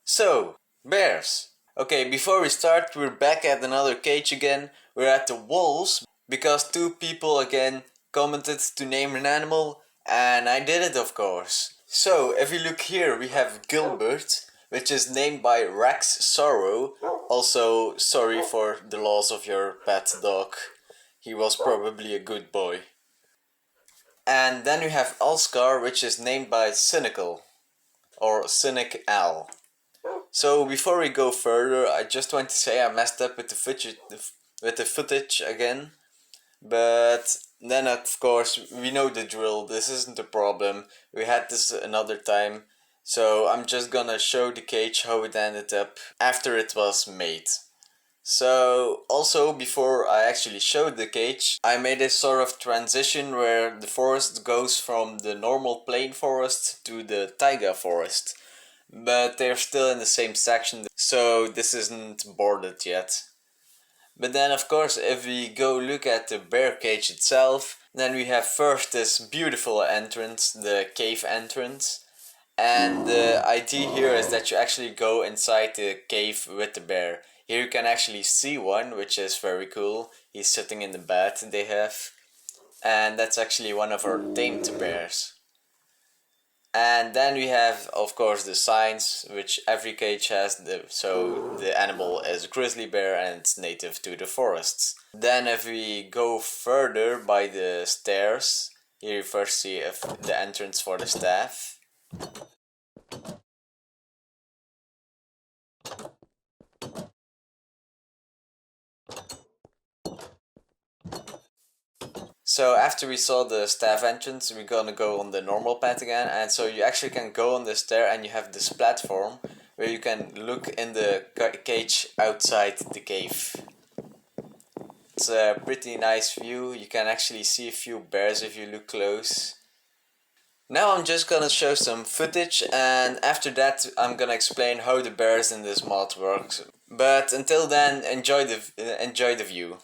So, bears. Okay, before we start, we're back at another cage again. We're at the wolves because two people again commented to name an animal, and I did it, of course. So, if you look here, we have Gilbert, which is named by Rex Sorrow. Also, sorry for the loss of your pet dog. He was probably a good boy. And then we have Oscar, which is named by Cynical, or Cynic Al. So before we go further, I just want to say I messed up with the footage again. But then of course we know the drill. This isn't a problem. We had this another time. So I'm just gonna show the cage how it ended up after it was made. So also before I actually showed the cage, I made a sort of transition where the forest goes from the normal plain forest to the taiga forest. But they're still in the same section, so this isn't boarded yet. But then of course if we go look at the bear cage itself, then we have first this beautiful entrance, the cave entrance. And the idea here is that you actually go inside the cave with the bear. Here you can actually see one, which is very cool. He's sitting in the bed they have. And that's actually one of our tamed bears. And then we have, of course, the signs, which every cage has. So the animal is grizzly bear and it's native to the forests. Then if we go further by the stairs, here you first see the entrance for the staff. So after we saw the staff entrance, we're gonna go on the normal path again, and so you actually can go on the stair and you have this platform where you can look in the cage outside the cave. It's a pretty nice view. You can actually see a few bears if you look close. Now I'm just gonna show some footage, and after that I'm gonna explain how the bears in this mod works. But until then, enjoy the view.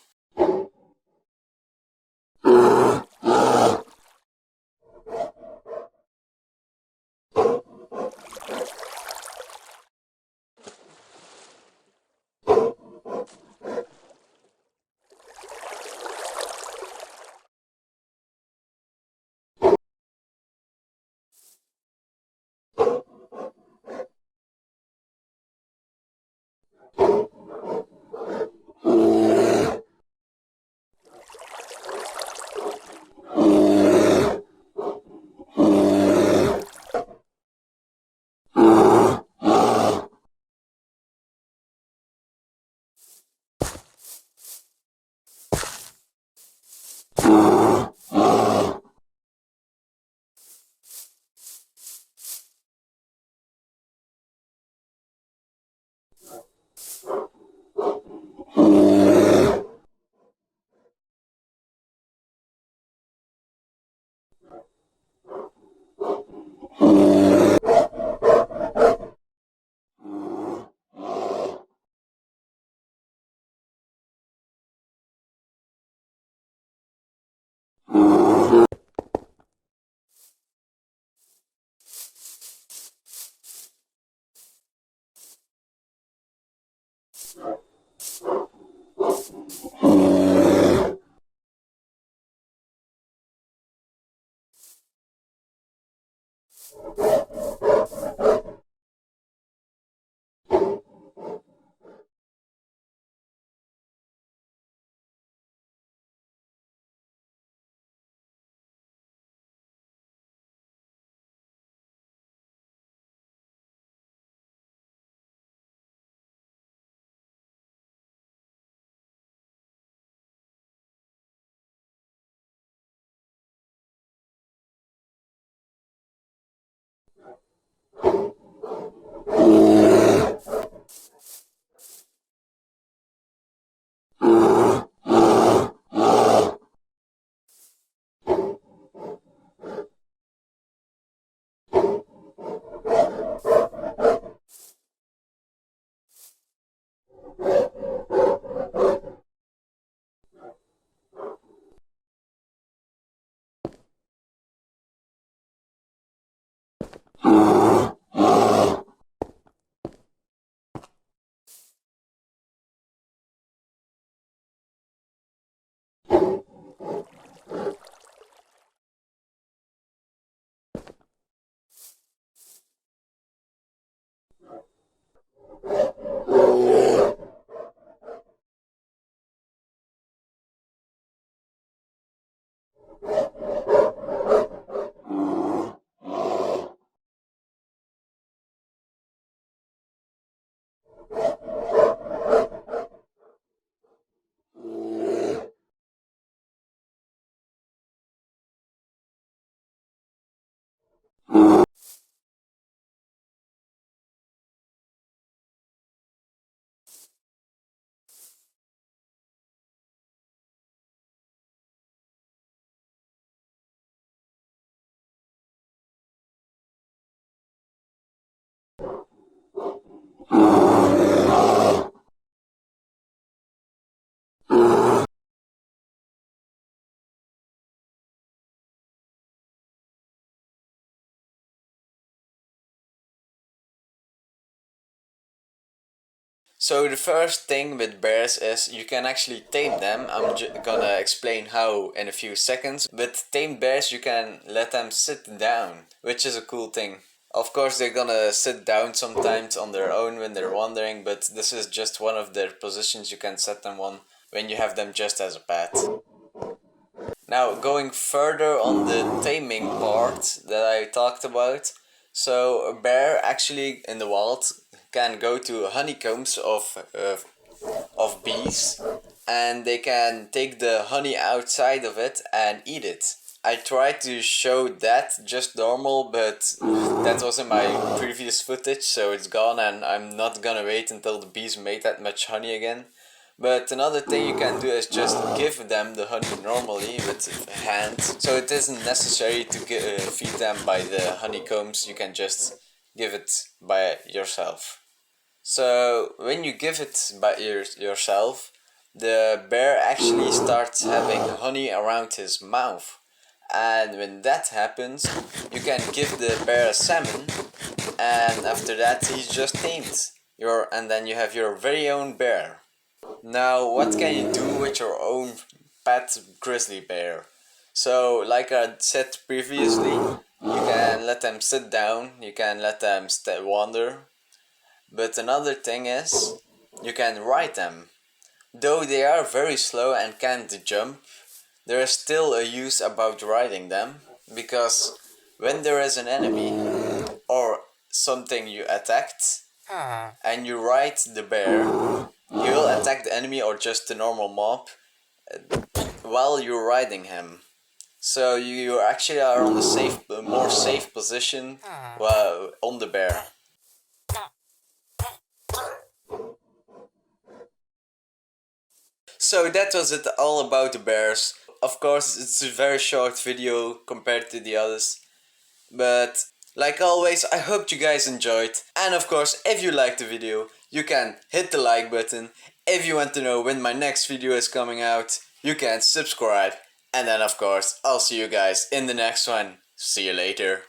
So the first thing with bears is you can actually tame them. I'm gonna explain how in a few seconds. With tamed bears you can let them sit down, which is a cool thing. Of course they're gonna sit down sometimes on their own when they're wandering, but this is just one of their positions you can set them on when you have them just as a pet. Now going further on the taming part that I talked about. So a bear actually in the wild can go to honeycombs of bees, and they can take the honey outside of it and eat it. I tried to show that just normal, but that was in my previous footage, so it's gone, and I'm not gonna wait until the bees made that much honey again. But another thing you can do is just give them the honey normally with hands. So it isn't necessary to feed them by the honeycombs, you can just give it by yourself. So when you give it by yourself, the bear actually starts having honey around his mouth. And when that happens, you can give the bear a salmon, and after that he's just tamed. And then you have your very own bear. Now, what can you do with your own pet grizzly bear? So, like I said previously, you can let them sit down, you can let them wander. But another thing is, you can ride them. Though they are very slow and can't jump, there is still a use about riding them, because when there is an enemy or something you attacked and you ride the bear, you will attack the enemy or just the normal mob while you're riding him. So you actually are on the more safe position on the bear. So that was it all about the bears. Of course, it's a very short video compared to the others. But like always, I hope you guys enjoyed. And of course, if you liked the video, you can hit the like button. If you want to know when my next video is coming out, you can subscribe. And then of course, I'll see you guys in the next one. See you later.